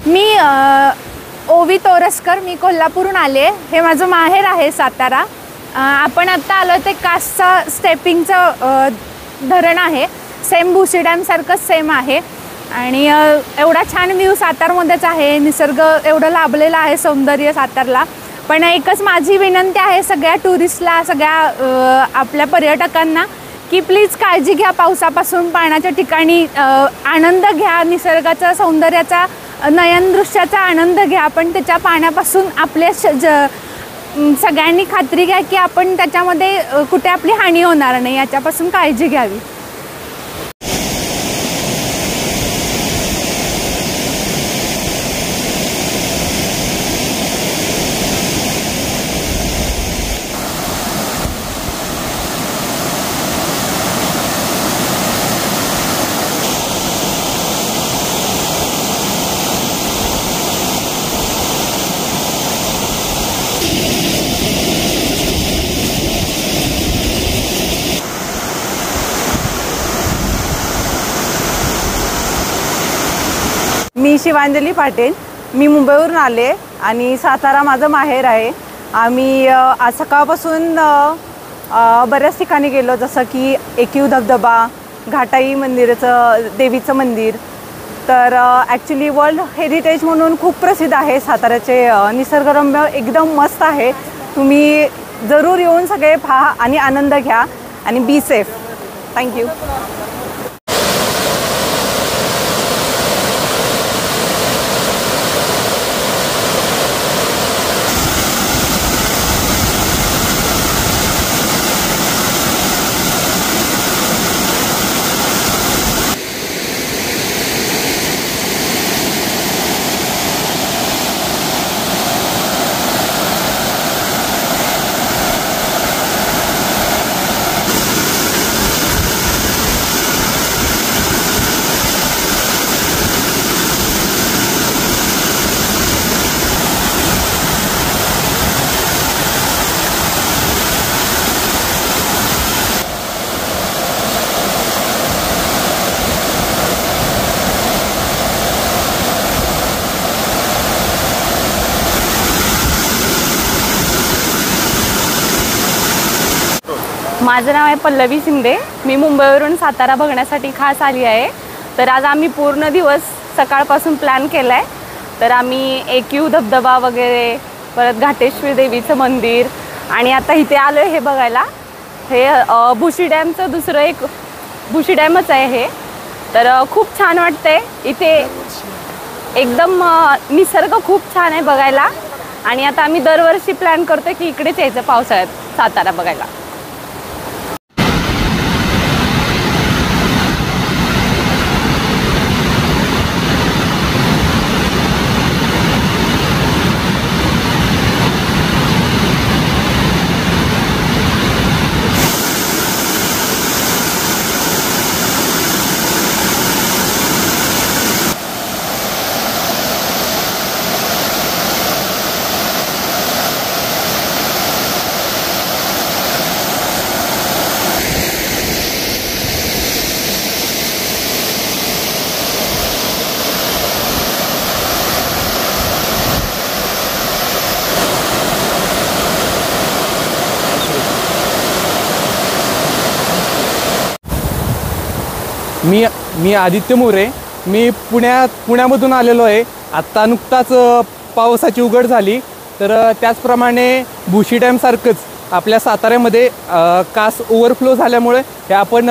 मी ओवी तोरसकर, मी कोल्हापूरहून आले. हे माझं माहेर आहे सातारा. आपण आत्ता आलो ते कासचा स्टेपिंगचं धरण आहे. सेम भुशी डॅमसारखंच सेम आहे आणि एवढा छान व्ह्यू सातारमध्येच आहे. निसर्ग एवढं लाभलेलं आहे, सौंदर्य सातारला. पण एकच माझी विनंती आहे सगळ्या टुरिस्टला, सगळ्या आपल्या पर्यटकांना की प्लीज काळजी घ्या पावसापासून. पाण्याच्या ठिकाणी आनंद घ्या, निसर्गाचा सौंदर्याचा नयनदृश्याचा आनंद घ्या, पण त्याच्या पाण्यापासून आपल्या सगळ्यांनी खात्री घ्या की आपण त्याच्यामध्ये कुठे आपली हानी होणार नाही, याच्यापासून काळजी घ्यावी. मी शिवांजली पाटील. मी मुंबईवरून आले आणि सातारा माझं माहेर आहे. आम्ही आज सकाळपासून बऱ्याच ठिकाणी गेलो, जसं की एकयू धबधबा, घाटाई मंदिराचं देवीचं मंदिर. तर ॲक्च्युली वर्ल्ड हेरिटेज म्हणून खूप प्रसिद्ध आहे साताऱ्याचे. निसर्गरम्य एकदम मस्त आहे. तुम्ही जरूर येऊन सगळे पहा आणि आनंद घ्या आणि बी सेफ. थँक्यू. माझं नाव आहे पल्लवी शिंदे. मी मुंबईवरून सातारा बघण्यासाठी खास आली आहे. तर आज आम्ही पूर्ण दिवस सकाळपासून प्लॅन केला आहे. तर आम्ही एकयू धबधबा वगैरे, परत घाटेश्वरी देवीचं मंदिर आणि आता इथे आलो आहे हे बघायला. हे भुशी डॅमचं दुसरं एक भुशी डॅमच आहे हे. तर खूप छान वाटतंय इथे. एकदम निसर्ग खूप छान आहे बघायला. आणि आता आम्ही दरवर्षी प्लॅन करतो की इकडेच यायचं पावसाळ्यात सातारा बघायला. मी आदित्य मोरे. मी पुण्यामधून आलेलो आहे. आत्ता नुकताच पावसाची उघड झाली. तर त्याचप्रमाणे भुशी डॅमसारखंच आपल्या साताऱ्यामध्ये कास ओव्हरफ्लो झाल्यामुळे हे आपण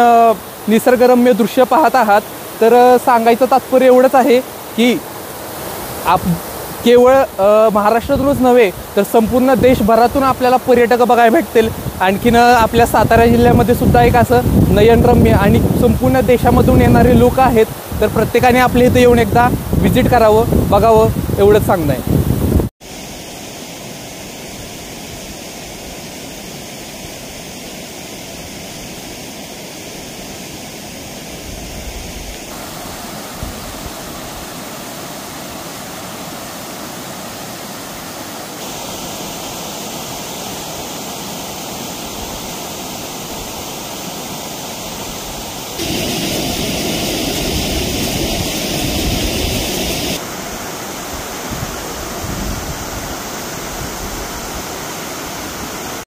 निसर्गरम्य दृश्य पाहत आहात. तर सांगायचं तात्पर्य एवढंच आहे की केवळ महाराष्ट्रातूनच नव्हे तर संपूर्ण देशभरातून आपल्याला पर्यटक बघायला भेटतील. आणखीन आपल्या सातारा जिल्ह्यामध्ये सुद्धा एक असं नयनरम्य आणि संपूर्ण देशामधून येणारे लोक आहेत. तर प्रत्येकाने आपल्या इथे येऊन एकदा व्हिजिट करावं, बघावं एवढंच सांगणं आहे.